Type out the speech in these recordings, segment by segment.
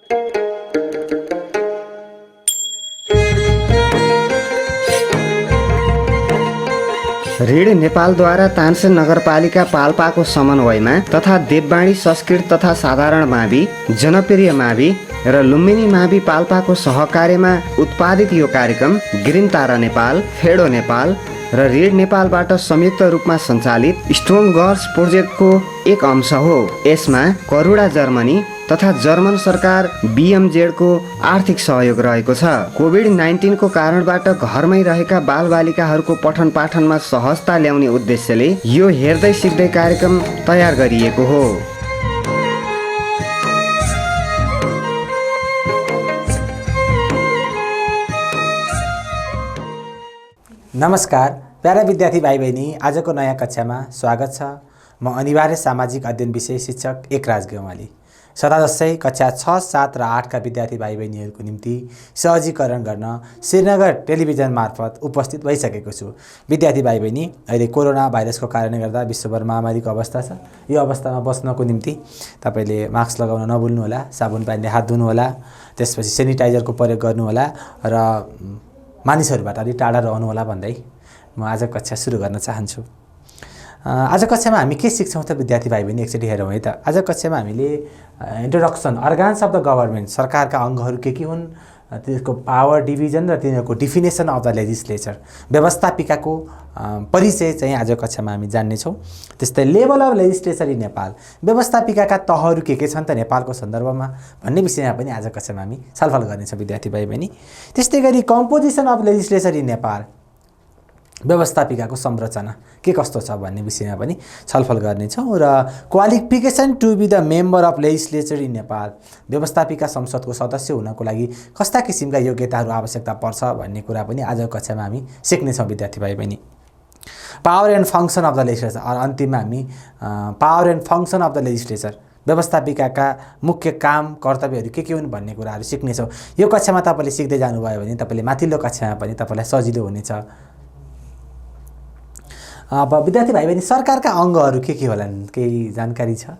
ऋण नेपालद्वारा तानसेन नगरपालिका पाल्पाको समन्वयमा तथा देववाणी संस्कृत तथा साधारण मावि, जनप्रिय मावि र लुम्बिनी मावि पाल्पाको सहकार्यमा उत्पादित यो कार्यक्रम ग्रिन तारा नेपाल, फेडो नेपाल र ऋण नेपालबाट संयुक्त रूपमा सञ्चालित स्ट्रङ गर्ल्स प्रोजेक्टको एक अंश हो। यसमा करुणा जर्मनी तथा जर्मन सरकार BMZ को आर्थिक सहयोग रहेको छ। कोभिड-19 को कारणबाट घरमै रहेका बालबालिकाहरूको पठन पाठनमा सहजता ल्याउने उद्देश्यले यो हेर्दै सिक्दै कार्यक्रम तयार गरिएको हो। नमस्कार प्यारा विद्यार्थी भाइ बहिनी, आजको नयाँ कक्षामा स्वागत छ। म अनिवार्य सामाजिक अध्ययन विषय शिक्षक एकराज गेवाली सदा जस्तै कक्षा 6, 7 र 8 का विद्यार्थी भाइ बहिनीहरूको निम्ति सहजीकरण गर्न श्रीनगर टेलिभिजन मार्फत उपस्थित भइसकेको छु। विद्यार्थी भाइ बहिनी, अहिले कोरोना भाइरसको कारणले गर्दा विश्वभर महामारीको अवस्था छ। यो अवस्थामा बस्नको निम्ति तपाईले मास्क लगाउन नभुल्नु होला, साबुन पानीले हात धुनु होला, त्यसपछि सेनिटाइजरको प्रयोग गर्नु होला र मानिसहरूबाट अलि टाढा रहनु होला भन्दै म आज कक्षा सुरु गर्न चाहन्छु। आज कक्षामा हामी के सिक्छौं त विद्यार्थी भाइ बहिनी, एकचोटि हेरौँ है त। आज कक्षामा हामीले introduction organs of the government, सरकारका अङ्गहरू के हुन्, त्यसको पावर डिभिजन र तिनीहरूको डिफिनेसन अफ द लेजिस्लेचर, व्यवस्थापिकाको परिचय चाहिँ आज कक्षामा हामी जान्नेछौँ। त्यस्तै level of legislature in Nepal, व्यवस्थापिकाका तहहरू के छन् त नेपालको सन्दर्भमा भन्ने विषयमा पनि आज कक्षामा हामी छलफल गर्नेछौँ विद्यार्थी भाइ बहिनी। त्यस्तै गरी composition of legislature in Nepal, व्यवस्थापिकाको संरचना के कस्तो छ भन्ने विषयमा पनि छलफल गर्नेछौँ। र qualification to be the member of legislature in Nepal, व्यवस्थापिका संसदको सदस्य हुनको लागि कस्ता किसिमका योग्यताहरू आवश्यकता पर्छ भन्ने कुरा पनि आज कक्षामा हामी सिक्नेछौँ विद्यार्थी भाइ बहिनी। Power and function of the legislature, और अन्तिममा हामी power and function of the legislature, व्यवस्थापिकाका मुख्य काम कर्तव्यहरू के हुन् भन्ने कुराहरू सिक्नेछौँ। यो कक्षामा तपाईँले सिक्दै जानुभयो भने तपाईँले माथिल्लो कक्षामा पनि तपाईँलाई सजिलो हुनेछ। अब विद्यार्थी भाइ बहिनी, सरकारका अङ्गहरू के होलान्, केही जानकारी छ?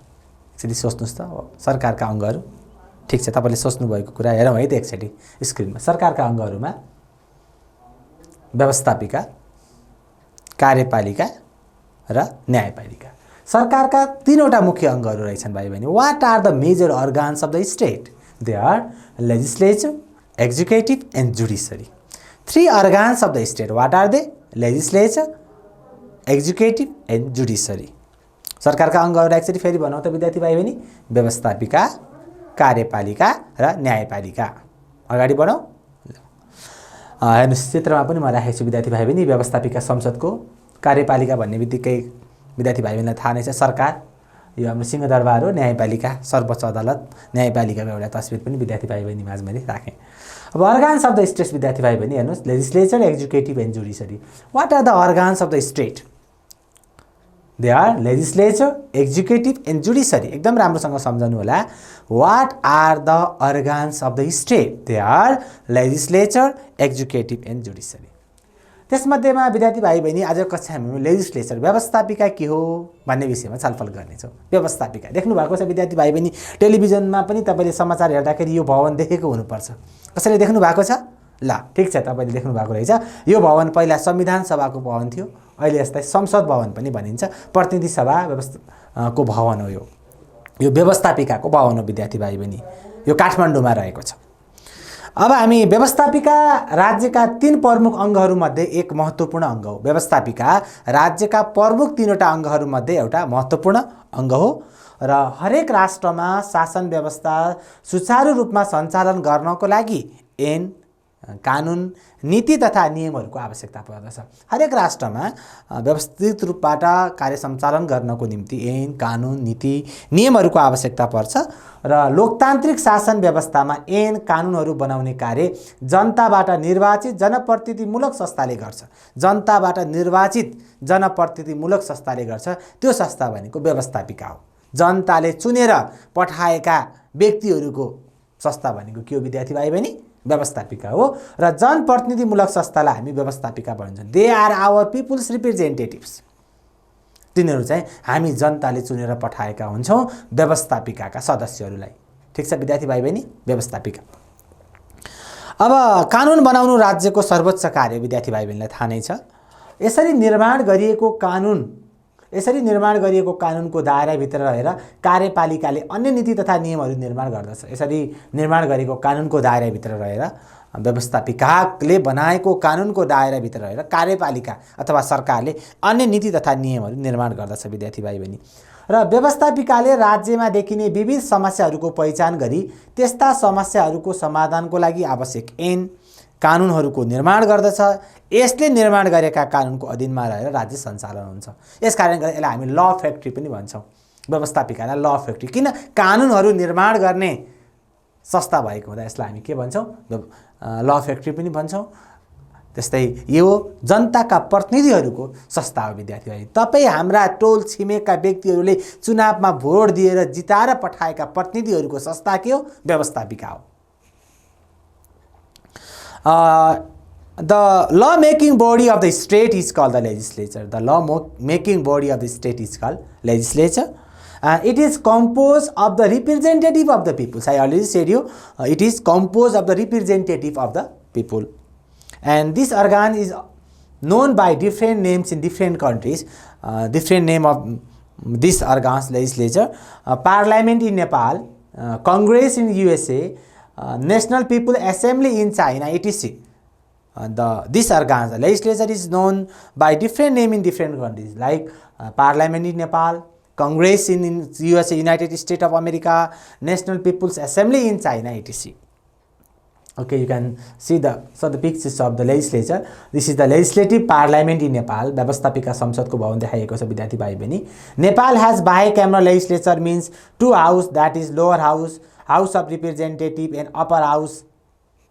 एकचोटि सोच्नुहोस् त। सरकारका अङ्गहरू, ठिक छ, तपाईँले सोच्नुभएको कुरा हेरौँ है त एकचोटि स्क्रिनमा। सरकारका अङ्गहरूमा व्यवस्थापिका, कार्यपालिका र न्यायपालिका। सरकारका तीनवटा मुख्य अङ्गहरू रहेछन् भाइ बहिनी। What are the major organs of the state? They are legislature, executive and judiciary. 3 organs of the state, what are they? Legislature, executive and judiciary. सरकारका अङ्गहरू एकचोटि फेरि भनौँ त विद्यार्थी भाइ बहिनी, व्यवस्थापिका, कार्यपालिका र न्यायपालिका। अगाडि बढौँ। हेर्नुहोस्, चित्रमा पनि म राखेको छु विद्यार्थी भाइ बहिनी। व्यवस्थापिका संसदको, कार्यपालिका भन्ने बित्तिकै विद्यार्थी भाइ बहिनीलाई थाहा नै छ सरकार, यो हाम्रो सिंहदरबार हो। न्यायपालिका, सर्वोच्च अदालत, न्यायपालिकाको एउटा तस्बिर पनि विद्यार्थी भाइ बहिनी माझ मैले राखेँ। अब अर्गान्स अफ द स्टेट विद्यार्थी भाइ बहिनी हेर्नुहोस्, legislature, executive and judiciary. What are the organs of the state? They are legislature, executive and judiciary. एकदम राम्रोसँग सम्झनु होला। What are the organs of the state? They are legislature, executive and judiciary. त्यसमध्येमा विद्यार्थी भाइ बहिनी आज कक्षामा हामी लेजिस्लेचर, व्यवस्थापिका के हो भन्ने विषयमा छलफल गर्नेछौँ। व्यवस्थापिका देख्नु भएको छ विद्यार्थी भाइ बहिनी, टेलिभिजनमा पनि तपाईँले समाचार हेर्दाखेरि यो भवन देखेको हुनुपर्छ। कसैले देख्नु भएको छ? ल ठिक छ, तपाईँले देख्नु भएको रहेछ। यो भवन पहिला संविधान सभाको भवन थियो, अहिले यसलाई संसद भवन पनि भनिन्छ। प्रतिनिधि सभा को भवन हो यो व्यवस्थापिकाको भवन हो विद्यार्थी भाइ बहिनी। यो काठमाडौँमा रहेको छ। अब हामी व्यवस्थापिका राज्यका 3 प्रमुख अङ्गहरूमध्ये एक महत्त्वपूर्ण अङ्ग हो। व्यवस्थापिका राज्यका प्रमुख 3वटा अङ्गहरूमध्ये एउटा महत्त्वपूर्ण अङ्ग हो र हरेक राष्ट्रमा शासन व्यवस्था सुचारू रूपमा सञ्चालन गर्नको लागि ऐन, कानुन, नीति तथा नियमहरूको आवश्यकता पर्दछ। हरेक राष्ट्रमा व्यवस्थित रूपबाट कार्य सञ्चालन गर्नको निम्ति ऐन, कानुन, नीति, नियमहरूको आवश्यकता पर्छ र लोकतान्त्रिक शासन व्यवस्थामा ऐन, कानुनहरू बनाउने कार्य जनताबाट निर्वाचित जनप्रतिनिधिमूलक संस्थाले गर्छ। जनताबाट निर्वाचित जनप्रतिनिधिमूलक संस्थाले गर्छ, त्यो संस्था भनेको व्यवस्थापिका हो। जनताले चुनेर पठाएका व्यक्तिहरूको संस्था भनेको के हो विद्यार्थी भाइ बहिनी? व्यवस्थापिका हो। र जनप्रतिनिधिमूलक संस्थालाई हामी व्यवस्थापिका भन्छौँ। They are our people's representatives. तिनीहरू चाहिँ हामी जनताले चुनेर पठाएका हुन्छौँ व्यवस्थापिकाका सदस्यहरूलाई। ठिक छ विद्यार्थी भाइ बहिनी, व्यवस्थापिका। अब कानुन बनाउनु राज्यको सर्वोच्च कार्य विद्यार्थी भाइ बहिनीलाई थाहा नै छ। यसरी निर्माण गरिएको कानुनको दायराभित्र रहेर कार्यपालिकाले अन्य नीति तथा नियमहरू निर्माण गर्दछ। यसरी निर्माण गरेको कानुनको दायराभित्र रहेर व्यवस्थापिकाले बनाएको कानुनको दायराभित्र रहेर कार्यपालिका अथवा सरकारले अन्य नीति तथा नियमहरू निर्माण गर्दछ विद्यार्थी भाइ बहिनी। र व्यवस्थापिकाले राज्यमा देखिने विविध समस्याहरूको पहिचान गरी त्यस्ता समस्याहरूको समाधानको लागि आवश्यक ऐन कानुनहरूको निर्माण गर्दछ। यसले निर्माण गरेका कानुनको अधीनमा रहेर राज्य सञ्चालन हुन्छ। यसकारण गर्दा यसलाई हामी ल फ्याक्ट्री पनि भन्छौँ। व्यवस्थापिकालाई ल फ्याक्ट्री, किन कानुनहरू निर्माण गर्ने संस्था भएको हुँदा यसलाई हामी के भन्छौँ, ल फ्याक्ट्री पनि भन्छौँ। त्यस्तै यो जनताका प्रतिनिधिहरूको संस्था हो विद्यार्थी भाइ। तपाईँ हाम्रा टोल छिमेकका व्यक्तिहरूले चुनावमा भोट दिएर जिताएर पठाएका प्रतिनिधिहरूको संस्था के हो, व्यवस्थापिका हो। The law-making body of the state is called the legislature. The law-making body of the state is called legislature. It is composed of the representative of the people. I already said you, it is composed of the representative of the people. And this organ is known by different names in different countries. Different name of this organ's legislature. Parliament in Nepal, Congress in USA, National People Assembly in China, etc. This organ, the legislature, is known by different name in different countries, like Parliament in Nepal, Congress in USA, United States of America, National People's Assembly in China, etc. Okay, you can see the pictures of the legislature. This is the legislative parliament in Nepal. व्यवस्थापिका संसदको भवन देखाइएको छ विद्यार्थी भाइ बहिनी। Nepal has bicameral legislature, means two house, that is lower house, House of Representative, and upper house,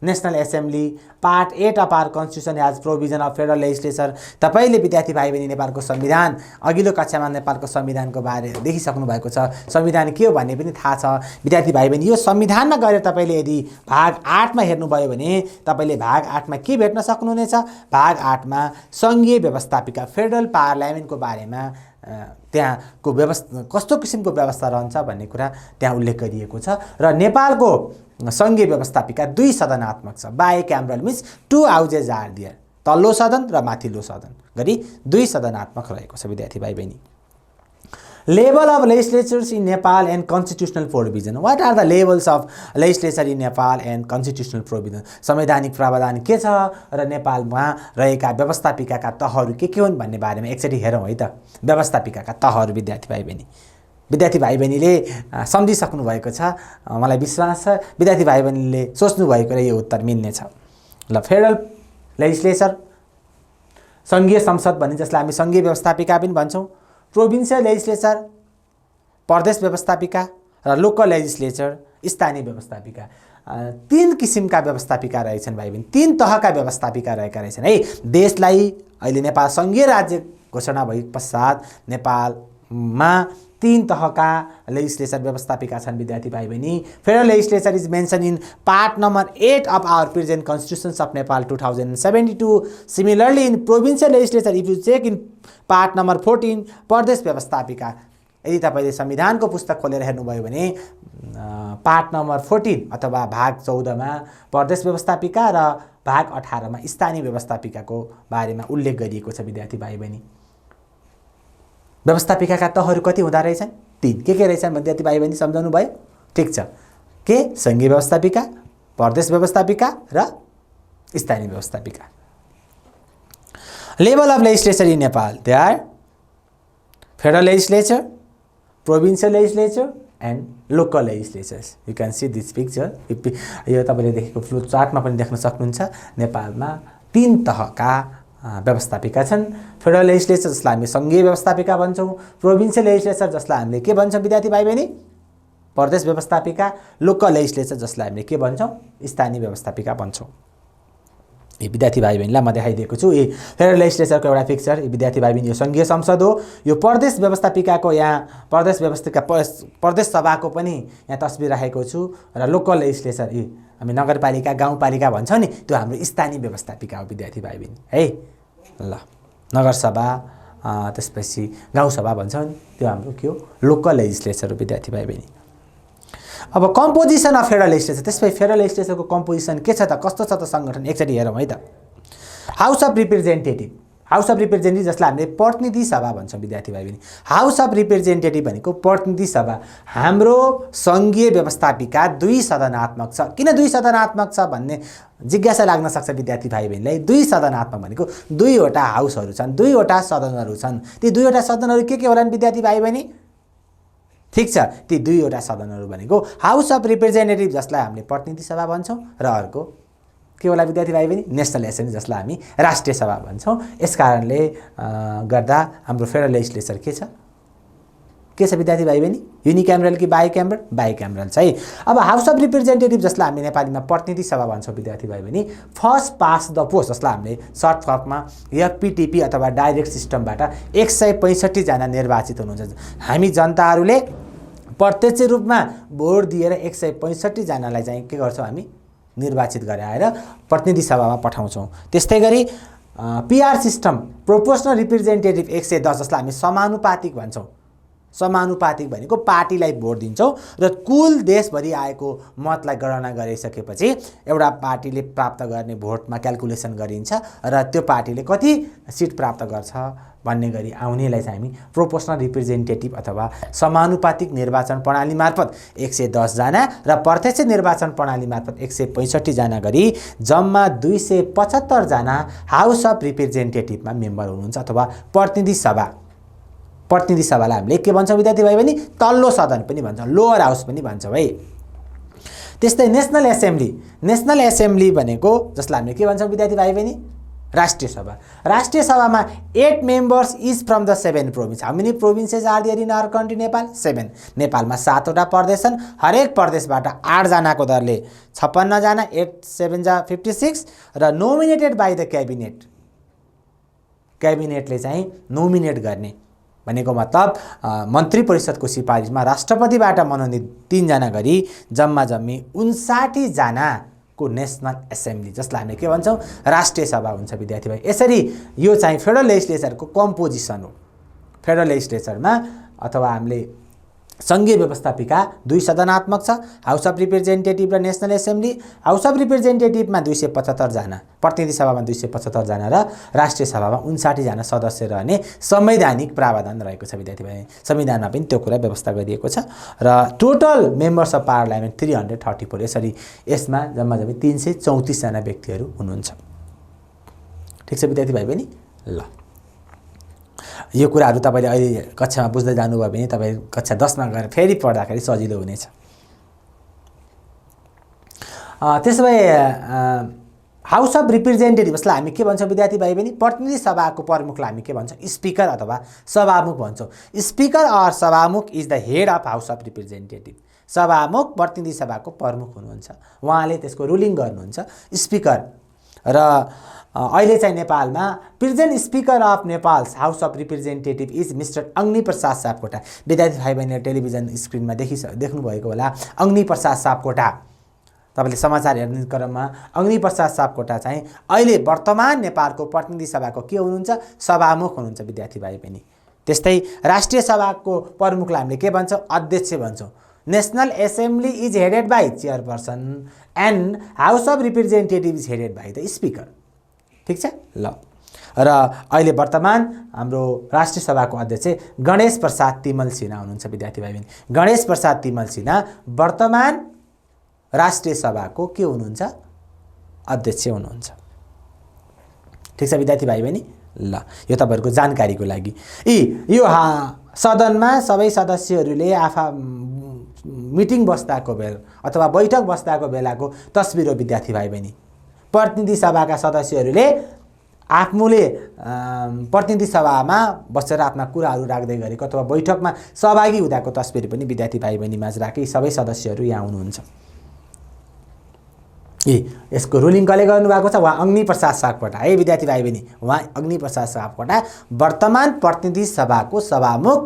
National Assembly. Part 8 of our constitution has provision of federal legislature. तपाईले विद्यार्थी भाइ बहिनी नेपालको संविधान अघिल्लो कक्षामा नेपालको संविधानको बारे देखिसक्नु भएको छ। संविधान के हो भन्ने पनि थाहा छ विद्यार्थी भाइ बहिनी। यो संविधानमा गएर तपाईले यदि भाग 8 मा हेर्नुभयो भने तपाईले भाग 8 मा के भेट्न सक्नुहुनेछ, भाग 8 मा संघीय व्यवस्थापिका फेडरल पार्लियामेन्टको बारेमा त्यहाँको व्यवस्था कस्तो किसिमको व्यवस्था रहन्छ भन्ने कुरा त्यहाँ उल्लेख गरिएको छ। र नेपालको संघीय व्यवस्थापिका दुई सदनात्मक छ। Bicameral means two houses are there, तल्लो सदन र माथिल्लो सदन गरी दुई सदनात्मक रहेको छ विद्यार्थी भाइ बहिनी। Level of legislatures in Nepal and constitutional provision. What are the levels of legislature in Nepal and constitutional provision? संवैधानिक प्रावधान के छ र नेपालमा रहेका व्यवस्थापिकाका तहहरू के हुन् भन्ने बारेमा एकचोटि हेरौँ है त। व्यवस्थापिकाका तहहरू विद्यार्थी भाइ बहिनी, विद्यार्थी भाइ बहिनीले सम्झिसक्नु भएको छ, मलाई विश्वास छ विद्यार्थी भाइ बहिनीले सोच्नु भएको र यो उत्तर मिल्ने छ। ल, फेडरल लेजिस्लेचर, संघीय संसद भन्ने जसलाई हामी संघीय व्यवस्थापिका पनि भन्छौँ, प्रोभिन्सियल लेजिस्लेचर, प्रदेश व्यवस्थापिका, र लोकल लेजिस्लेचर, स्थानीय व्यवस्थापिका। तीन किसिमका व्यवस्थापिका रहेछन् भाइ बहिनी, तीन तहका व्यवस्थापिका रहेका रहेछन् है। देशलाई अहिले नेपाल संघीय राज्य घोषणा भए पश्चात नेपालमा तीन तहका लेजिस्लेचर व्यवस्थापिका छन् विद्यार्थी भाइ बहिनी। Federal legislature is mention in part number 8 of our present constitutions of Nepal 2072. Similarly, in provincial legislature, if you check in part number 14, प्रदेश व्यवस्थापिका, यदि तपाईले संविधानको पुस्तक खोलेर हेर्नुभयो भने पार्ट नम्बर 14 अथवा भाग 14 मा प्रदेश व्यवस्थापिका र भाग 18 मा स्थानीय व्यवस्थापिकाको बारेमा उल्लेख गरिएको छ विद्यार्थी भाइ बहिनी। व्यवस्थापिकाका तहहरू कति हुँदा रहेछन्? तीन। के रहेछन् विद्यार्थी भाइ बहिनी सम्झाउनु भयो? ठीक छ। के? संघीय व्यवस्थापिका, प्रदेश व्यवस्थापिका र स्थानीय व्यवस्थापिका। Level of legislature in Nepal, they are federal legislature, provincial legislature and local legislatures. You can see this picture. यो तपाईले देखेको फ्लो चार्टमा पनि देख्न सक्नुहुन्छ। नेपालमा तीन तहका व्यवस्थापिका छन्। फेडरल लेजिस्लेचर जसलाई हामी संघीय व्यवस्थापिका भन्छौँ, प्रोभिन्सियल लेजिस्लेचर जसलाई हामीले के भन्छौँ विद्यार्थी भाइ बहिनी? प्रदेश व्यवस्थापिका, लोकल लेजिस्लेचर जसलाई हामीले के भन्छौँ? स्थानीय व्यवस्थापिका भन्छौँ। यो विद्यार्थी भाइ बहिनीलाई म देखाइदिएको छु। यो फेडरल लेजिस्लेचरको एउटा पिक्चर। विद्यार्थी भाइ बहिनी यो संघीय संसद हो। यो प्रदेश व्यवस्थापिकाको यहाँ प्रदेश सभाको पनि यहाँ तस्बिर राखेको छु र लोकल लेजिस्लेचर हामी नगरपालिका गाउँपालिका भन्छौँ नि, त्यो हाम्रो स्थानीय व्यवस्थापिका हो विद्यार्थी भाइ बहिनी है। ल, नगरसभा त्यसपछि गाउँसभा भन्छौँ नि, त्यो हाम्रो के हो? लोकल लेजिस्लेचर हो विद्यार्थी भाइ बहिनी। अब कम्पोजिसन अफ फेडरल लेजिस्लेचर, त्यसपछि फेडरल लेजिस्लेचरको कम्पोजिसन के छ त, कस्तो छ त सङ्गठन, एकचोटि हेरौँ है त। House of representative, house of representative जसलाई हामीले प्रतिनिधि सभा भन्छौँ विद्यार्थी भाइ बहिनी। हाउस अफ रिप्रेजेन्टेटिभ भनेको प्रतिनिधि सभा। हाम्रो सङ्घीय व्यवस्थापिका 2 सदनात्मक छ। किन 2 सदनात्मक छ भन्ने जिज्ञासा लाग्न सक्छ विद्यार्थी भाइ बहिनीलाई। 2 सदनात्मक भनेको 2वटा हाउसहरू छन्, 2वटा सदनहरू छन्। ती 2वटा सदनहरू के होलान् विद्यार्थी भाइ बहिनी? ठिक छ, ती 2वटा सदनहरू भनेको हाउस अफ रिप्रेजेन्टेटिभ जसलाई हामीले प्रतिनिधि सभा भन्छौँ, र अर्को के होला विद्यार्थी भाइ बहिनी? नेसनल एसेम्ब्ली जसलाई हामी राष्ट्रिय सभा भन्छौँ। यस कारणले गर्दा हाम्रो फेडरल लेजिस्लेचर के छ विद्यार्थी भाइ बहिनी? युनिक्यामरल कि बाइक्यामरल? बाइक्यामरल छ है। अब हाउस अफ रिप्रेजेन्टेटिभ जसलाई हामी नेपालीमा प्रतिनिधि सभा भन्छौँ विद्यार्थी भाइ बहिनी, फर्स्ट पास द पोस्ट जसलाई हामीले सर्ट फर्ममा एफपिटिपी अथवा डाइरेक्ट सिस्टमबाट 165 जना निर्वाचित हुनुहुन्छ। हामी जनताहरूले प्रत्यक्ष रूपमा भोट दिएर 165 जनालाई चाहिँ के गर्छौँ, हामी निर्वाचित गराएर प्रतिनिधि सभामा पठाउँछौँ। त्यस्तै गरी पिआर सिस्टम, प्रोपोर्सनल रिप्रेजेन्टेटिभ 110 जसलाई हामी समानुपातिक भन्छौँ। समानुपातिक भनेको पार्टीलाई भोट दिन्छौँ र कुल देशभरि आएको मतलाई गणना गरिसकेपछि एउटा पार्टीले प्राप्त गर्ने भोटमा क्याल्कुलेसन गरिन्छ र त्यो पार्टीले कति सिट प्राप्त गर्छ भन्ने गरी आउनेलाई चाहिँ हामी प्रोपोर्सनल रिप्रेजेन्टेटिभ अथवा समानुपातिक निर्वाचन प्रणाली मार्फत 110 जना र प्रत्यक्ष निर्वाचन प्रणाली मार्फत 165 जना गरी जम्मा 275 जना हाउस अफ रिप्रेजेन्टेटिभमा मेम्बर हुनुहुन्छ अथवा प्रतिनिधि सभा। प्रतिनिधि सभालाई हामीले के भन्छौँ विद्यार्थी भाइ बहिनी? तल्लो सदन पनि भन्छौँ, लोअर हाउस पनि भन्छौँ है। त्यस्तै नेसनल एसेम्ब्ली, नेसनल एसेम्ब्ली भनेको जसलाई हामीले के भन्छौँ विद्यार्थी भाइ बहिनी? राष्ट्रिय सभा। राष्ट्रिय सभामा 8 members is from the 7 province. How many provinces are there in our country Nepal? 7। नेपालमा 7वटा प्रदेश छन्। हरेक प्रदेशबाट 8 जनाको दरले 56 जना, 8 7 जा 56 र नोमिनेटेड बाई द क्याबिनेट। क्याबिनेटले चाहिँ नोमिनेट गर्ने भनेको मतलब मन्त्री परिषदको सिफारिसमा राष्ट्रपतिबाट मनोनित 3 जना गरी जम्मा 59 जनाको नेसनल एसेम्ब्ली जसलाई हामीले के भन्छौँ? राष्ट्रिय सभा हुन्छ विद्यार्थी भाइ। यसरी यो चाहिँ फेडरल लेजिस्लेचरको कम्पोजिसन हो। फेडरल लेजिस्लेचरमा अथवा हामीले सङ्घीय व्यवस्थापिका 2 सदनात्मक छ, हाउस अफ रिप्रेजेन्टेटिभ र नेसनल एसेम्ब्ली। हाउस अफ रिप्रेजेन्टेटिभमा 275 जना, प्रतिनिधि सभामा 275 जना र राष्ट्रिय सभामा 59 जना सदस्य रहने संवैधानिक प्रावधान रहेको छ विद्यार्थी भाइ। संविधानमा पनि त्यो कुरा व्यवस्था गरिएको छ र टोटल मेम्बर्स अफ पार्लियामेन्ट 334। यसरी यसमा जम्मा 334 जना व्यक्तिहरू हुनुहुन्छ। ठिक छ विद्यार्थी भाइ बहिनी? ल, यो कुराहरू तपाईँले अहिले कक्षामा बुझ्दै जानुभयो भने तपाईँ कक्षा 10मा गएर फेरि पढ्दाखेरि सजिलो हुनेछ। त्यसो भए हाउस अफ रिप्रेजेन्टेटिभ जसलाई हामी के भन्छौँ विद्यार्थी भाइ बहिनी? प्रतिनिधि सभाको प्रमुखलाई हामी के भन्छौँ? स्पिकर अथवा सभामुख भन्छौँ। स्पिकर अर सभामुख is the head of house of representative. सभामुख प्रतिनिधि सभाको प्रमुख हुनुहुन्छ, उहाँले त्यसको रुलिङ गर्नुहुन्छ स्पिकर। र अहिले चाहिँ नेपालमा present speaker of Nepal house of representative is mister Agni Prasad Sapkota. विद्यार्थी भाइ बहिनीले टेलिभिजन स्क्रिनमा देख्नुभएको होला अग्नि प्रसाद सापकोटा। तपाईँले समाचार हेर्ने क्रममा अग्नि प्रसाद सापकोटा चाहिँ अहिले वर्तमान नेपालको प्रतिनिधि सभाको के हुनुहुन्छ? सभामुख हुनुहुन्छ विद्यार्थी भाइ बहिनी। त्यस्तै राष्ट्रिय सभाको प्रमुखलाई हामीले के भन्छौँ? अध्यक्ष भन्छौँ। National assembly is headed by chairperson and house of representative is headed by the speaker. ठिक छ ल। र अहिले वर्तमान हाम्रो राष्ट्रिय सभाको अध्यक्ष गणेश प्रसाद तिमल सिन्हा हुनुहुन्छ विद्यार्थी भाइ बहिनी। गणेश प्रसाद तिमल सिन्हा वर्तमान राष्ट्रिय सभाको के हुनुहुन्छ? अध्यक्ष हुनुहुन्छ। ठिक छ विद्यार्थी भाइ बहिनी? ल, यो तपाईँहरूको जानकारीको लागि। यो सदनमा सबै सदस्यहरूले मिटिङ बस्दाको बेला अथवा बैठक बस्दाको बेलाको तस्बिर हो विद्यार्थी भाइ बहिनी। प्रतिनिधि सभाका सदस्यहरूले आफूले प्रतिनिधि सभामा बसेर आफ्ना कुराहरू राख्दै गरेको अथवा बैठकमा सहभागी हुँदाको तस्बिर पनि विद्यार्थी भाइ बहिनी माझ राखी सबै सदस्यहरू यहाँ हुनुहुन्छ। यसको रुलिङ कसले गर्नुभएको छ? उहाँ अग्नि प्रसाद सापकोटा है विद्यार्थी भाइ बहिनी। उहाँ अग्नि प्रसाद सापकोटा वर्तमान प्रतिनिधि सभाको सभामुख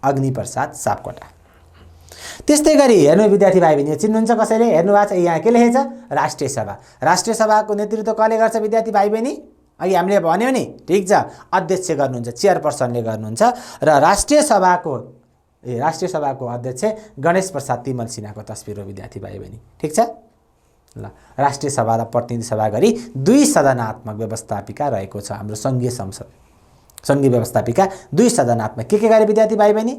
अग्नि प्रसाद सापकोटा। त्यस्तै गरी हेर्नु विद्यार्थी भाइ बहिनी, चिन्नुहुन्छ कसैले? हेर्नु भएको छ यहाँ के लेखेको छ? राष्ट्रिय सभा। राष्ट्रिय सभाको नेतृत्व कसले गर्छ विद्यार्थी भाइ बहिनी? अघि हामीले भन्यो नि, ठिक छ, अध्यक्ष गर्नुहुन्छ, चेयरपर्सनले गर्नुहुन्छ। र राष्ट्रिय सभाको राष्ट्रिय सभाको अध्यक्ष गणेश प्रसाद तिमल सिन्हाको तस्बिर हो विद्यार्थी भाइ बहिनी। ठिक छ ल। राष्ट्रिय सभा र प्रतिनिधि सभा गरी 2 सदनात्मक व्यवस्थापिका रहेको छ हाम्रो सङ्घीय संसद। सङ्घीय व्यवस्थापिका 2 सदनात्मक के गरे विद्यार्थी भाइ बहिनी?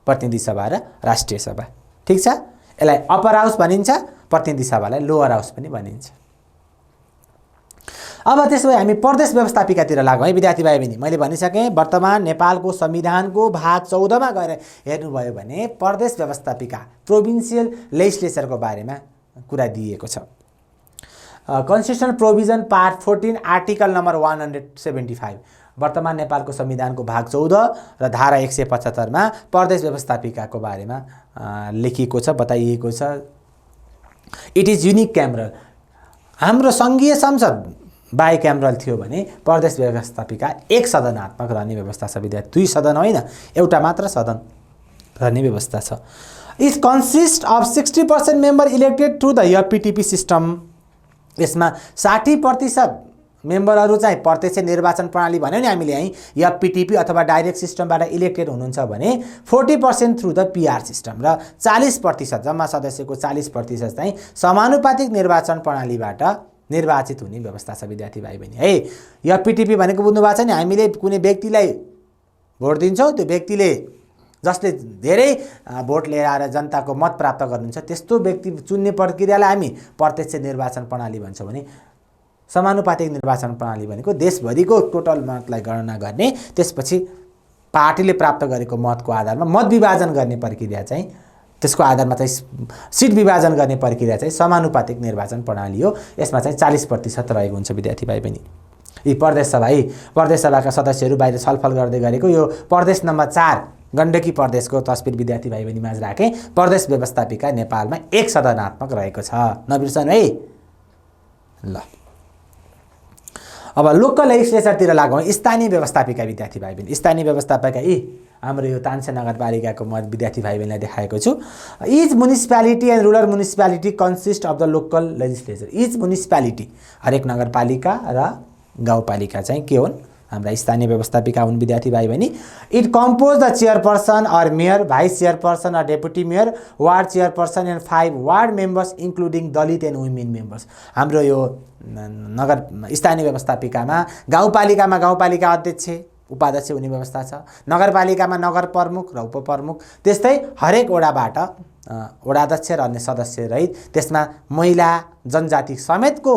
प्रतिनिधि सभा र राष्ट्रिय सभा। ठिक छ। यसलाई अप्पर हाउस भनिन्छ, प्रतिनिधि सभालाई लोअर हाउस पनि भनिन्छ। अब त्यसो भए हामी प्रदेश व्यवस्थापिकातिर लागौँ है विद्यार्थी भाइ बहिनी। मैले भनिसकेँ वर्तमान नेपालको संविधानको भाग 14 मा गएर हेर्नुभयो भने प्रदेश व्यवस्थापिका प्रोभिन्सियल लेजिस्लेचरको बारेमा कुरा दिएको छ। Constitutional provision part 14 article number 175 वर्तमान नेपालको संविधानको भाग 14 र धारा 175 मा प्रदेश व्यवस्थापिकाको बारेमा लेखिएको छ, बताइएको छ। It is unicameral. हाम्रो सङ्घीय संसद बाइक्यामरल थियो भने प्रदेश व्यवस्थापिका 1 सदनात्मक रहने व्यवस्था छ विद्यार्थी। 2 सदन होइन, एउटा मात्र सदन रहने व्यवस्था छ। It consist of 60% member elected through the FPTP system. यसमा 60% मेम्बरहरू चाहिँ प्रत्यक्ष निर्वाचन प्रणाली भन्यो नि हामीले यहीँ एफपीटीपी अथवा डाइरेक्ट सिस्टमबाट इलेक्टेड हुनुहुन्छ भने 40% थ्रु द पीआर सिस्टम र 40% जम्मा सदस्यको 40% चाहिँ समानुपातिक निर्वाचन प्रणालीबाट निर्वाचित हुने व्यवस्था छ विद्यार्थी भाइ बहिनी है। एफपीटीपी भनेको बुझ्नु भएको छ नि, हामीले कुनै व्यक्तिलाई भोट दिन्छौँ, त्यो व्यक्तिले जसले धेरै भोट लिएर आएर जनताको मत प्राप्त गर्नुहुन्छ त्यस्तो व्यक्ति चुन्ने प्रक्रियालाई हामी प्रत्यक्ष निर्वाचन प्रणाली भन्छौँ भने समानुपातिक निर्वाचन प्रणाली भनेको देशभरिको टोटल मतलाई गणना गर्ने, त्यसपछि पार्टीले प्राप्त गरेको मतको आधारमा मत विभाजन गर्ने प्रक्रिया चाहिँ, त्यसको आधारमा चाहिँ सिट विभाजन गर्ने प्रक्रिया चाहिँ समानुपातिक निर्वाचन प्रणाली हो। यसमा चाहिँ 40% रहेको हुन्छ विद्यार्थी भाइ बहिनी। यी प्रदेश सभा है, प्रदेश सभाका सदस्यहरू बाहिर छलफल गर्दै गरेको यो प्रदेश नम्बर 4 गण्डकी प्रदेशको तस्बिर विद्यार्थी भाइ बहिनी माझ राखेँ। प्रदेश व्यवस्थापिका नेपालमा 1 सदनात्मक रहेको छ, नबिर्सनु है ल। अब लोकल लेजिस्लेचरतिर लागौँ। स्थानीय व्यवस्थापिका विद्यार्थी भाइ बहिनी। स्थानीय व्यवस्थापिका हाम्रो यो तानसेन नगरपालिकाको म विद्यार्थी भाइ बहिनीलाई देखाएको छु। Each municipality and rural municipality consist of the local legislature. Each municipality हरेक नगरपालिका र गाउँपालिका चाहिँ के हुन्? हाम्रा स्थानीय व्यवस्थापिका हुन् विद्यार्थी भाइ बहिनी। It compose the chairperson or mayor, vice chairperson or deputy mayor, ward chairperson and 5 ward members including Dalit and women members. हाम्रो यो नगर स्थानीय व्यवस्थापिकामा गाउँपालिका अध्यक्ष उपाध्यक्ष हुने व्यवस्था छ, नगरपालिकामा नगर प्रमुख र उपप्रमुख, त्यस्तै हरेक वडाबाट वडाध्यक्ष र अन्य सदस्य रहित त्यसमा महिला जनजाति समेतको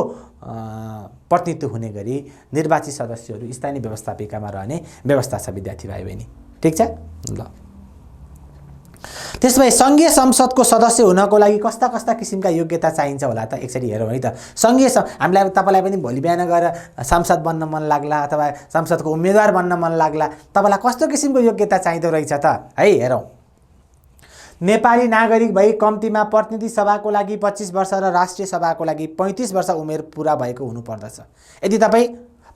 प्रतिनिधित्व हुने गरी निर्वाचित सदस्यहरू स्थानीय व्यवस्थापिकामा रहने व्यवस्था छ विद्यार्थी भाइ बहिनी। ठिक छ ल। त्यसमै सङ्घीय संसदको सदस्य हुनको लागि कस्ता कस्ता किसिमका योग्यता चाहिन्छ होला त एकचोटि हेरौँ है त। हामीलाई तपाईँलाई पनि भोलि बिहान गएर सांसद बन्न मन लाग्ला अथवा संसदको उम्मेदवार बन्न मन लाग्ला, तपाईँलाई कस्तो किसिमको योग्यता चाहिँदो रहेछ त है हेरौँ। नेपाली नागरिक भई कम्तीमा प्रतिनिधि सभाको लागि 25 वर्ष र राष्ट्रिय सभाको लागि 35 वर्ष उमेर पुरा भएको हुनुपर्दछ। यदि तपाईँ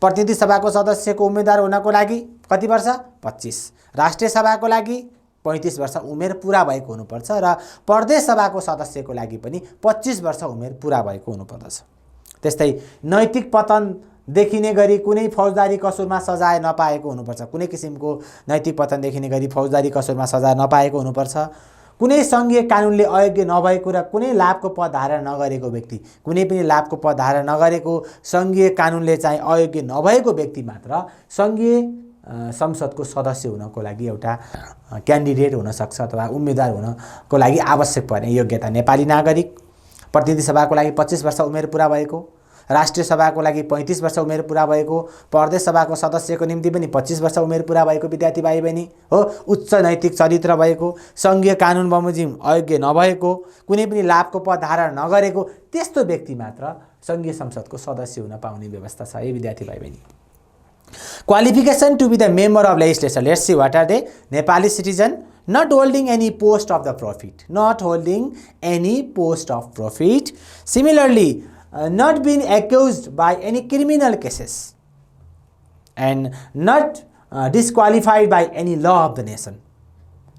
प्रतिनिधि सभाको सदस्यको उम्मेदवार हुनको लागि कति वर्ष? 25, राष्ट्रिय सभाको लागि 35 वर्ष उमेर पुरा भएको हुनुपर्छ र प्रदेश सभाको सदस्यको लागि पनि 25 वर्ष उमेर पुरा भएको हुनुपर्दछ। त्यस्तै नैतिक पतन देखिने गरी कुनै फौजदारी कसुरमा सजाय नपाएको हुनुपर्छ। कुनै किसिमको नैतिक पतन देखिने गरी फौजदारी कसुरमा सजाय नपाएको हुनुपर्छ। कुनै सङ्घीय कानुनले अयोग्य नभएको र कुनै लाभको पद धारण नगरेको व्यक्ति, कुनै पनि लाभको पद धारण नगरेको सङ्घीय कानुनले चाहिँ अयोग्य नभएको व्यक्ति मात्र सङ्घीय संसदको सदस्य हुनको लागि एउटा क्यान्डिडेट हुनसक्छ अथवा उम्मेदवार हुनको लागि आवश्यक पर्ने योग्यता। नेपाली नागरिक, प्रतिनिधि सभाको लागि 25 वर्ष उमेर पुरा भएको, राष्ट्रिय सभाको लागि 35 वर्ष उमेर पुरा भएको, प्रदेश सभाको सदस्यको निम्ति पनि 25 वर्ष उमेर पुरा भएको विद्यार्थी भाइ बहिनी हो। उच्च नैतिक चरित्र भएको, सङ्घीय कानुन बमोजिम अयोग्य नभएको, कुनै पनि लाभको पद धारण नगरेको त्यस्तो व्यक्ति मात्र सङ्घीय संसदको सदस्य हुन पाउने व्यवस्था छ है विद्यार्थी भाइ बहिनी। Qualification to be the member of legislature, let's see what are they. Nepali citizen, not holding any post of the profit, not holding any post of profit. Similarly, not being accused by any criminal cases and not disqualified by any law of the nation,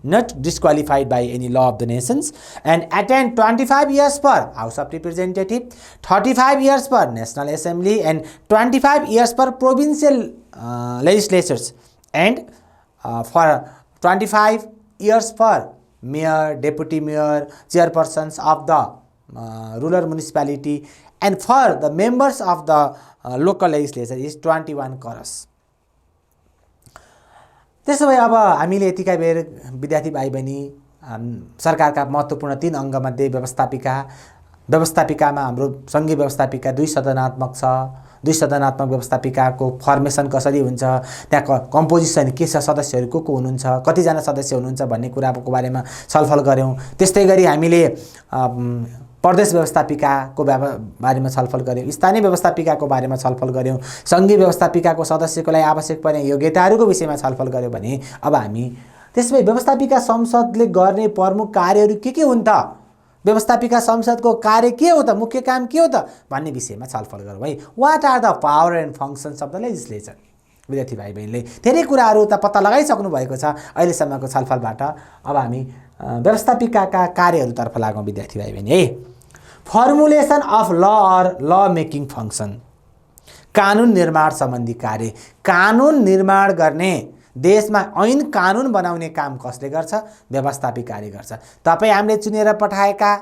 not disqualified by any law of the nations, and attend 25 years for House of Representative, 35 years for National Assembly, and 25 years for provincial legislatures, and for 25 years for mayor, deputy mayor, chairpersons of the rural municipality, and for the members of the local legislature is 21 crores. त्यसो भए अब हामीले यतिकै बेर विद्यार्थी भाइ बहिनी सरकारका महत्त्वपूर्ण 3 अङ्गमध्ये व्यवस्थापिकामा हाम्रो सङ्घीय व्यवस्थापिका 2 सदनात्मक छ। 2 सदनात्मक व्यवस्थापिकाको फर्मेसन कसरी हुन्छ, त्यहाँको कम्पोजिसन के छ, सदस्यहरू को हुनुहुन्छ, कतिजना सदस्य हुनुहुन्छ भन्ने कुराको बारेमा छलफल गऱ्यौँ। त्यस्तै गरी हामीले प्रदेश व्यवस्थापिकाको बारेमा छलफल गऱ्यौँ, स्थानीय व्यवस्थापिकाको बारेमा छलफल गऱ्यौँ, सङ्घीय व्यवस्थापिकाको सदस्यको लागि आवश्यक पर्ने योग्यताहरूको विषयमा छलफल गऱ्यौँ भने अब हामी त्यसमै व्यवस्थापिका संसदले गर्ने प्रमुख कार्यहरू के हुन् त, व्यवस्थापिका संसदको कार्य के हो त, मुख्य काम के हो त भन्ने विषयमा छलफल गरौँ है। What are the power and functions of the legislature. विद्यार्थी भाइ बहिनीले धेरै कुराहरू त पत्ता लगाइसक्नु भएको छ अहिलेसम्मको छलफलबाट। अब हामी व्यवस्थापिकाका कार्यहरूतर्फ लागौँ विद्यार्थी भाइ बहिनी है। Formulation of law or law making function, कानुन निर्माण सम्बन्धी कार्य। कानुन निर्माण गर्ने, देशमा ऐन कानुन बनाउने काम कसले गर्छ? व्यवस्थापिकाले गर्छ। तपाईँ हामीले चुनेर पठाएका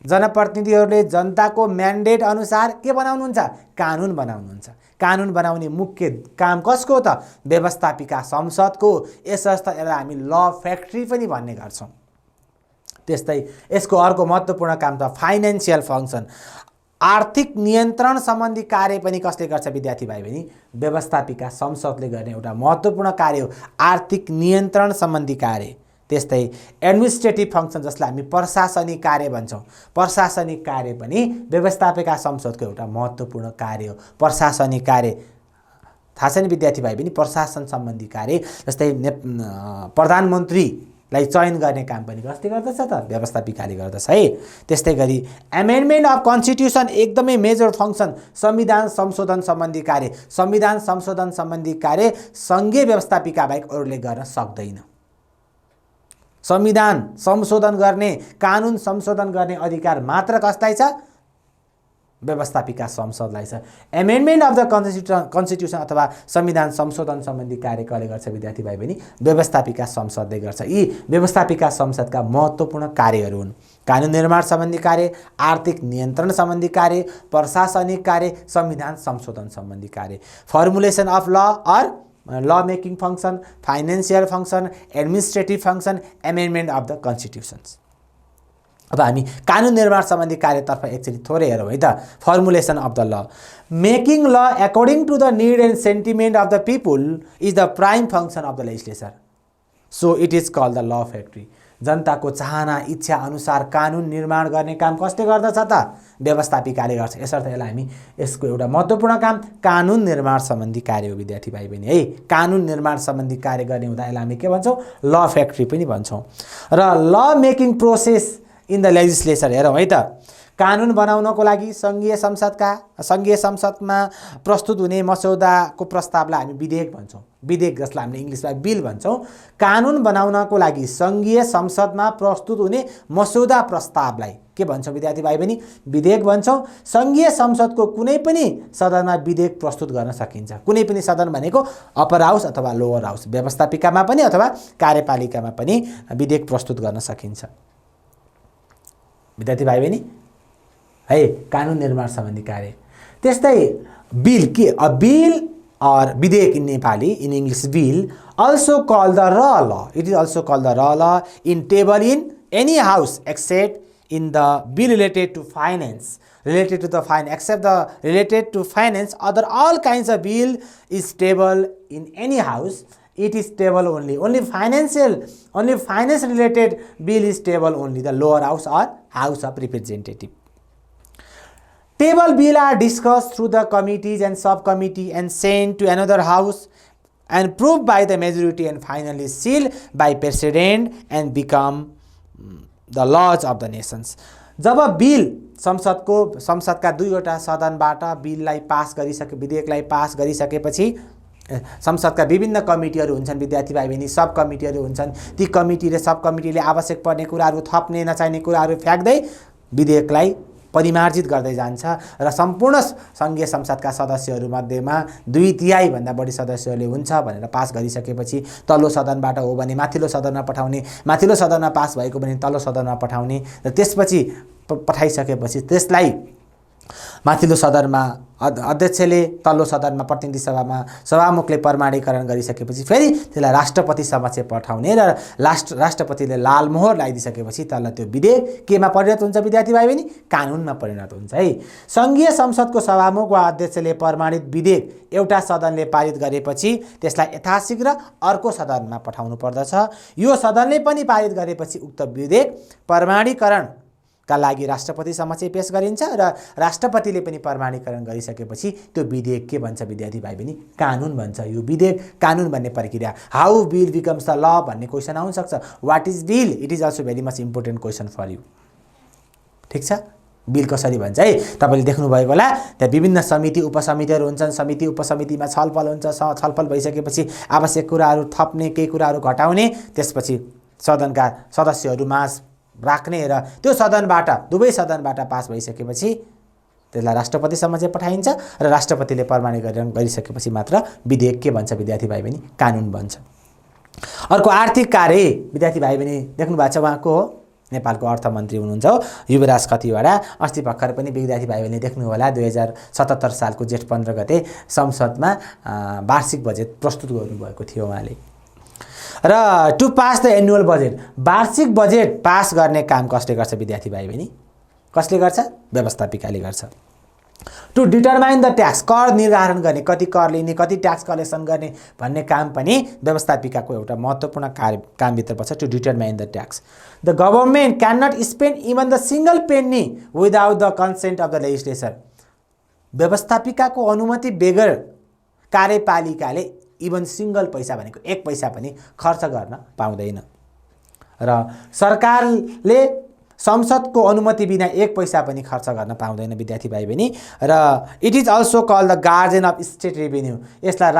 जनप्रतिनिधिहरूले जनताको म्यान्डेट अनुसार के बनाउनुहुन्छ? कानुन बनाउनुहुन्छ। कानुन बनाउने मुख्य काम कसको त? व्यवस्थापिका संसदको। यसर्थ यसलाई हामी ल फ्याक्ट्री पनि भन्ने गर्छौँ। त्यस्तै यसको अर्को महत्त्वपूर्ण काम त फाइनेन्सियल फङ्सन, आर्थिक नियन्त्रण सम्बन्धी कार्य पनि कसले गर्छ विद्यार्थी भाइ बहिनी? व्यवस्थापिका संसदले गर्ने एउटा महत्त्वपूर्ण कार्य हो आर्थिक नियन्त्रण सम्बन्धी कार्य। त्यस्तै एडमिनिस्ट्रेटिभ फङ्सन जसलाई हामी प्रशासनिक कार्य भन्छौँ, प्रशासनिक कार्य पनि व्यवस्थापिका संसदको एउटा महत्त्वपूर्ण कार्य हो। प्रशासनिक कार्य थाहा छ नि विद्यार्थी भाइ बहिनी, प्रशासन सम्बन्धी कार्य जस्तै प्रधानमन्त्रीलाई चयन गर्ने काम पनि कसले गर्दछ त? व्यवस्थापिकाले गर्दछ है। त्यस्तै गरी एमेन्डमेन्ट अफ कन्स्टिट्युसन एकदमै मेजर फङ्सन, संविधान संशोधन सम्बन्धी कार्य। संविधान संशोधन सम्बन्धी कार्य सङ्घीय व्यवस्थापिका बाहेक अरूले गर्न सक्दैन। संविधान संशोधन गर्ने, कानुन संशोधन गर्ने अधिकार मात्र कसलाई छ? व्यवस्थापिका संसदलाई छ। एमेन्डमेन्ट अफ द कन्स्टिट्युसन अथवा संविधान संशोधन सम्बन्धी कार्य कसले गर्छ विद्यार्थी भाइ बहिनी? व्यवस्थापिका संसदले गर्छ। यी व्यवस्थापिका संसदका महत्त्वपूर्ण कार्यहरू हुन् कानुन निर्माण सम्बन्धी कार्य, आर्थिक नियन्त्रण सम्बन्धी कार्य, प्रशासनिक कार्य, संविधान संशोधन सम्बन्धी कार्य। Formulation of law or law making function, financial function, administrative function, amendment of the constitutions. अब हामी कानुन निर्माण सम्बन्धी कार्यतर्फ एकचोटि थोरै हेरौँ है त। Formulation of the law, making law according to the need and sentiment of the people is the prime function of the legislature, so it is called the law factory. जनताको चाहना इच्छा अनुसार कानुन निर्माण गर्ने काम कसले गर्दछ त? व्यवस्थापिकाले गर्छ। यसर्थ यसलाई हामी यसको एउटा महत्त्वपूर्ण काम कानुन निर्माण सम्बन्धी कार्य हो विद्यार्थी भाइ बहिनी है। कानुन निर्माण सम्बन्धी कार्य गर्ने हुँदा यसलाई हामी के भन्छौँ? ल फ्याक्ट्री पनि भन्छौँ। र ल making process in the legislature हेरौँ है त। कानुन बनाउनको लागि सङ्घीय संसदमा प्रस्तुत हुने मसौदाको प्रस्तावलाई हामी विधेयक भन्छौँ। विधेयक जसलाई हामीले इङ्ग्लिसमा बिल भन्छौँ। कानुन बनाउनको लागि सङ्घीय संसदमा प्रस्तुत हुने मसौदा प्रस्तावलाई के भन्छौँ विद्यार्थी भाइ बहिनी? विधेयक भन्छौँ। सङ्घीय संसदको कुनै पनि सदनमा विधेयक प्रस्तुत गर्न सकिन्छ। कुनै पनि सदन भनेको अप्पर हाउस अथवा लोवर हाउस, व्यवस्थापिकामा पनि अथवा कार्यपालिकामा पनि विधेयक प्रस्तुत गर्न सकिन्छ विद्यार्थी भाइ बहिनी है। कानुन निर्माण सम्बन्धी कार्य। त्यस्तै बिल के, अ बिल or विधेयक in Nepali, in English bill, also called the raw law. It is also called the raw law in table in any house except in the bill related to finance. Related to the finance, except the related to finance, other all kinds of bill is table in any house. It is table only. Only finance related bill is table only, the lower house or house of representative. Table bill are discussed through the committees and subcommittee and sent to another house and proved by the majority and finally sealed by president and become the laws of the nations. जब bill संसदका दुईवटा सदनबाट बिललाई pass गरिसके, विधेयकलाई pass गरिसकेपछि संसदका विभिन्न कमिटीहरू हुन्छन् विद्यार्थी भाइ बहिनी, सब कमिटीहरू हुन्छन्। ती कमिटी र सब कमिटीले आवश्यक पर्ने कुराहरू, थप्ने नचाहिने कुराहरू फ्याक्दै विधेयकलाई परिमार्जित गर्दै जान्छ र सम्पूर्ण सङ्घीय संसदका सदस्यहरूमध्येमा 2/3 भन्दा बढी सदस्यहरूले हुन्छ भनेर पास गरिसकेपछि तल्लो सदनबाट हो भने माथिल्लो सदनमा पठाउने, माथिल्लो सदनमा पास भएको भने तल्लो सदनमा पठाउने र त्यसपछि पठाइसकेपछि त्यसलाई माथिल्लो सदनमा अध्यक्षले, तल्लो सदनमा प्रतिनिधि सभामा सभामुखले प्रमाणीकरण गरिसकेपछि फेरि त्यसलाई राष्ट्रपति समक्ष पठाउने र राष्ट्रपतिले लाल मोहर लगाइदिसकेपछि तल त्यो विधेयक केमा परिणत हुन्छ विद्यार्थी भाइ बहिनी? कानुनमा परिणत हुन्छ है। सङ्घीय संसदको सभामुख वा अध्यक्षले प्रमाणित विधेयक एउटा सदनले पारित गरेपछि त्यसलाई यथाशीघ्र अर्को सदनमा पठाउनु पर्दछ। यो सदनले पनि पारित गरेपछि उक्त विधेयक प्रमाणीकरण का लागि राष्ट्रपति समक्ष पेश गरिन्छ र राष्ट्रपतिले पनि प्रमाणीकरण गरिसकेपछि त्यो विधेयक के भन्छ विद्यार्थी भाइ बहिनी? कानुन भन्छ। यो विधेयक कानुन बन्ने प्रक्रिया। How bill becomes the law भन्ने क्वेसन आउन सक्छ। What is bill? It is also very much important question for you. ठिक छ, बिल कसरी भन्छ है? तपाईँले देख्नुभएको होला त्यहाँ विभिन्न समिति उपसमितिहरू हुन्छन्। समिति उपसमितिमा छलफल हुन्छ। छलफल भइसकेपछि आवश्यक कुराहरू थप्ने, केही कुराहरू घटाउने, त्यसपछि सदनका सदस्यहरूमा राख्ने र त्यो सदनबाट, दुवै सदनबाट पास भइसकेपछि त्यसलाई राष्ट्रपति समक्ष पठाइन्छ र राष्ट्रपतिले प्रमाणीकरण गरिसकेपछि मात्र विधेयक के भन्छ विद्यार्थी भाइ बहिनी? कानुन भन्छ। अर्को आर्थिक कार्य विद्यार्थी भाइ बहिनी देख्नु भएको छ, उहाँको हो नेपालको अर्थमन्त्री हुनुहुन्छ हो युवराज खतिवडा। अस्ति भर्खर पनि विद्यार्थी भाइ बहिनी देख्नु होला 2077 सालको जेठ 15 गते संसदमा वार्षिक बजेट प्रस्तुत गर्नुभएको थियो उहाँले। र to pass the annual budget, वार्षिक बजेट पास गर्ने काम कसले गर्छ विद्यार्थी भाइ बहिनी? कसले गर्छ? व्यवस्थापिकाले गर्छ। टु डिटरमाइन द ट्याक्स, कर निर्धारण गर्ने, कति कर लिने, कति ट्याक्स कलेक्सन गर्ने भन्ने काम पनि व्यवस्थापिकाको एउटा महत्त्वपूर्ण कामभित्र पर्छ। To determine the tax. The government can not spend even the single penny without the consent of the legislature. व्यवस्थापिकाको अनुमति बेगर कार्यपालिकाले इभन सिंगल पैसा भनेको 1 पैसा पनि खर्च गर्न पाउँदैन र सरकारले संसदको अनुमति बिना 1 पैसा पनि खर्च गर्न पाउँदैन विद्यार्थी भाइ बहिनी। र it is also called the guardian of state revenue. यसलाई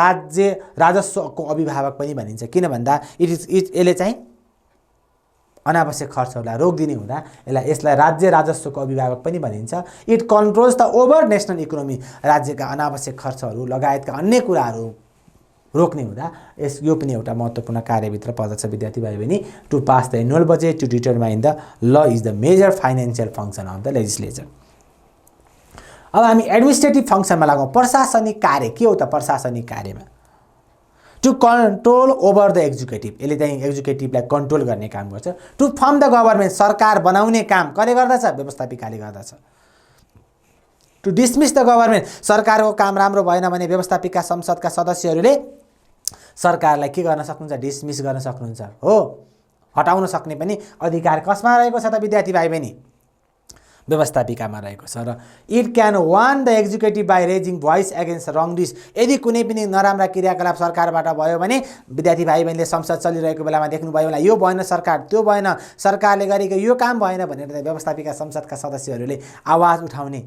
राजस्वको अभिभावक पनि भनिन्छ। किन भन्दा यसले चाहिँ अनावश्यक खर्चहरूलाई रोकिदिने हुँदा यसलाई राज्य राजस्वको अभिभावक पनि भनिन्छ। It controls the over national economy. राज्यका अनावश्यक खर्चहरू लगायतका अन्य कुराहरू रोक्ने हुँदा यो पनि एउटा महत्त्वपूर्ण कार्यभित्र पर्दछ विद्यार्थी भाइ बहिनी। To pass the annual budget, to determine the law is the major financial function of the legislature. अब हामी एडमिनिस्ट्रेटिभ फङ्सनमा लागौँ। प्रशासनिक कार्य के हो त? प्रशासनिक कार्यमा to control over the executive, यसले चाहिँ एक्जिक्युटिभलाई कन्ट्रोल गर्ने काम गर्छ। टु फर्म द गभर्मेन्ट, सरकार बनाउने काम कसले गर्दछ? व्यवस्थापिकाले गर्दछ। टु डिसमिस द गभर्मेन्ट, सरकारको काम राम्रो भएन भने व्यवस्थापिका संसदका सदस्यहरूले सरकारलाई के गर्न सक्नुहुन्छ? डिसमिस गर्न सक्नुहुन्छ हो, हटाउन सक्ने पनि अधिकार कसमा रहेको छ त विद्यार्थी भाइ बहिनी? व्यवस्थापिकामा रहेको छ। र it can warn the executive by raising voice against wrongdoings. यदि कुनै पनि नराम्रा क्रियाकलाप सरकारबाट भयो भने विद्यार्थी भाइ बहिनीले संसद चलिरहेको बेलामा देख्नुभयो होला यो भएन सरकार, त्यो भएन, सरकारले गरेको यो काम भएन भनेर व्यवस्थापिका संसदका सदस्यहरूले आवाज उठाउने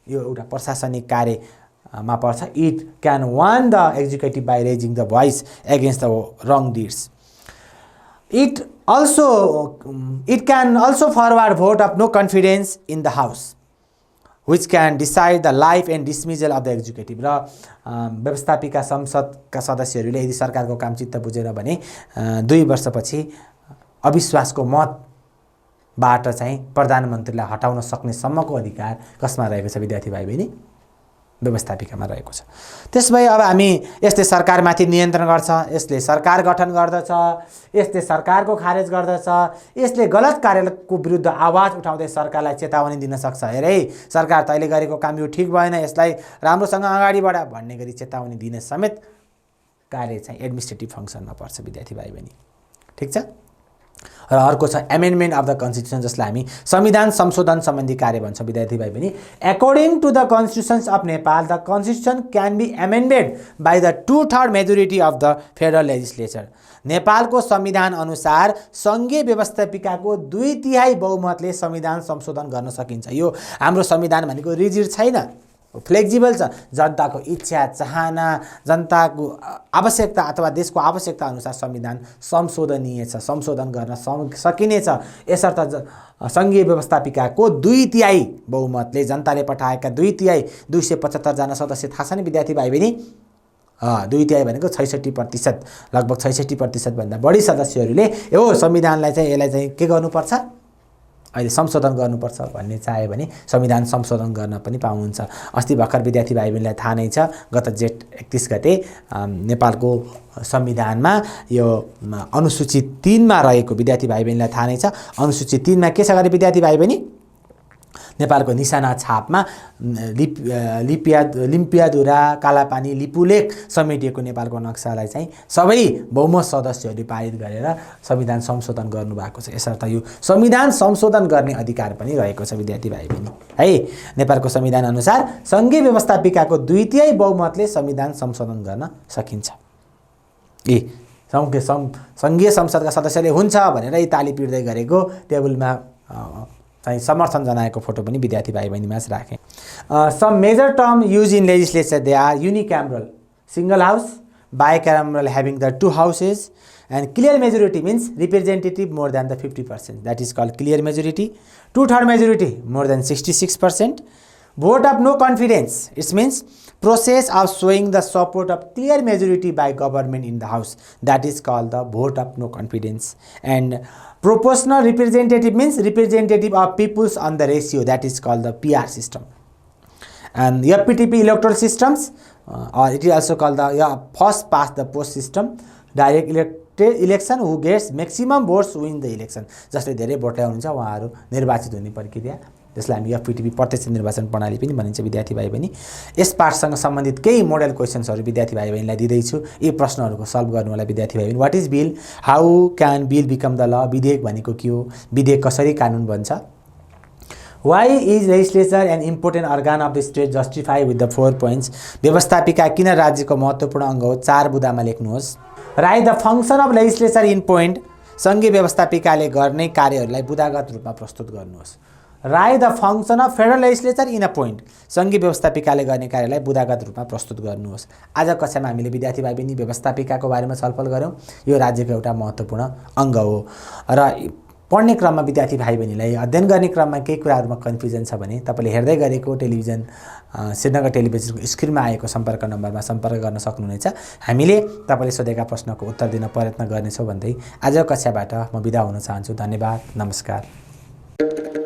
यो एउटा प्रशासनिक कार्यमा पर्छ। It can warn the executive by raising the voice against the wrong deeds. It can also forward vote of no confidence in the House, which can decide the life and dismissal of the executive. र व्यवस्थापिका संसदका सदस्यहरूले यदि सरकारको काम चित्त बुझेन भने 2 वर्षपछि अविश्वासको मतबाट चाहिँ प्रधानमन्त्रीलाई हटाउन सक्ने सम्मको अधिकार कसमा रहेको छ विद्यार्थी भाइ बहिनी? व्यवस्थापिकामा रहेको छ। त्यसभए अब हामी यसले सरकारमाथि नियन्त्रण गर्छ, यसले सरकार गठन गर्दछ, यसले सरकारको खारेज गर्दछ, यसले गलत कार्यको विरुद्ध आवाज उठाउँदै सरकारलाई चेतावनी दिन सक्छ। हेरे सरकार तैँले गरेको काम यो ठिक भएन, यसलाई राम्रोसँग अगाडि बढा भन्ने गरी चेतावनी दिने समेत कार्य चाहिँ एडमिनिस्ट्रेटिभ फङ्सनमा पर्छ विद्यार्थी भाइ बहिनी। ठिक छ। र अर्को छ एमेन्डमेन्ट अफ द कन्स्टिट्युसन, जसलाई हामी संविधान संशोधन सम्बन्धी कार्य भन्छ विद्यार्थी भाइ बहिनी। According to the constitutions of Nepal, the constitution can be amended by the 2/3 majority of the federal legislature. नेपालको संविधान अनुसार सङ्घीय व्यवस्थापिकाको 2/3 बहुमतले संविधान संशोधन गर्न सकिन्छ। यो हाम्रो संविधान भनेको रिजिड छैन फ्लेक्जिबल छ, जनताको इच्छा चाहना, जनताको आवश्यकता अथवा देशको आवश्यकता अनुसार संविधान संशोधनीय छ, संशोधन गर्न सकिनेछ। यसर्थ सङ्घीय व्यवस्थापिकाको 2/3 बहुमतले जनताले पठाएका 2/3 275 जना सदस्य थाहा छ नि विद्यार्थी भाइ बहिनी, 2/3 भनेको 66%, लगभग 66% भन्दा बढी सदस्यहरूले यो संविधानलाई चाहिँ यसलाई चाहिँ के गर्नुपर्छ, अहिले संशोधन गर्नुपर्छ भन्ने चाह्यो भने संविधान संशोधन गर्न पनि पाउनुहुन्छ। अस्ति भर्खर विद्यार्थी भाइ बहिनीलाई थाहा नै छ, गत जेठ 31 गते नेपालको संविधानमा यो अनुसूची 3 मा रहेको विद्यार्थी भाइ बहिनीलाई थाहा नै छ। अनुसूची 3 मा के छ गरे विद्यार्थी भाइ बहिनी, नेपालको निशाना छापमा लिम्पियाधुरा, कालापानी, लिपुलेख समेटिएको नेपालको नक्सालाई चाहिँ सबै बहुमत सदस्यहरूले पारित गरेर संविधान संशोधन गर्नुभएको छ। यसर्थ यो संविधान संशोधन गर्ने अधिकार पनि रहेको छ विद्यार्थी भाइ बहिनी है। नेपालको संविधान अनुसार सङ्घीय व्यवस्थापिकाको 2/3 बहुमतले संविधान संशोधन गर्न सकिन्छ। सङ्घीय संसदका सदस्यले हुन्छ भनेर यी ताली पिट्दै गरेको टेबलमा चाहिँ समर्थन जनाएको फोटो पनि विद्यार्थी भाइ बहिनीमा राखेँ। Some major term use in legislature they are unicameral, single house, bicameral having the 2 houses, and clear majority means representative more than the 50%, that is called clear majority. 2/3 majority more than 66%. Vote of no confidence, it means process of showing the support of clear majority by government in the house, that is called the vote of no confidence. And proportional representative means representative of peoples on the ratio, that is called the PR system. And FPTP electoral systems, or it is also called the first past the post system, direct elected election, who gets maximum votes win the election. जसले धेरै vote ल्याउनुहुन्छ उहाँहरू निर्वाचित हुने प्रक्रिया, जसलाई हामी FPTP प्रत्यक्ष निर्वाचन प्रणाली पनि भनिन्छ विद्यार्थी भाइ बहिनी। यस पाठसँग सम्बन्धित केही मोडल क्वेशन्सहरू विद्यार्थी भाइ बहिनीलाई दिँदैछु, यी प्रश्नहरूको सल्भ गर्नु होला विद्यार्थी भाइ बहिनी। What is bill, how can bill become the law, विधेयक भनेको के हो, विधेयक कसरी कानुन बन्छ। Why is legislature an important organ of the state, justify with the 4 points. व्यवस्थापिका किन राज्यको महत्त्वपूर्ण अङ्ग हो, 4 बुँदामा लेख्नुहोस्। Write the function of legislature in point, सङ्घीय व्यवस्थापिकाले गर्ने कार्यहरूलाई बुँदागत रूपमा प्रस्तुत गर्नुहोस्। Write the function of federal legislature in a point, सङ्घीय व्यवस्थापिकाले गर्ने कार्यलाई बुँदागत रूपमा प्रस्तुत गर्नुहोस्। आज कक्षामा हामीले विद्यार्थी भाइ बहिनी व्यवस्थापिकाको बारेमा छलफल गऱ्यौँ। यो राज्यको एउटा महत्त्वपूर्ण अङ्ग हो र पढ्ने क्रममा विद्यार्थी भाइ बहिनीलाई अध्ययन गर्ने क्रममा केही कुराहरूमा कन्फ्युजन छ भने तपाईँले हेर्दै गरेको टेलिभिजन श्रीनगर टेलिभिजनको स्क्रिनमा आएको सम्पर्क नम्बरमा सम्पर्क गर्न सक्नुहुनेछ। हामीले तपाईँले सोधेका प्रश्नको उत्तर दिन प्रयत्न गर्नेछौँ भन्दै आजको कक्षाबाट म बिदा हुन चाहन्छु। धन्यवाद, नमस्कार।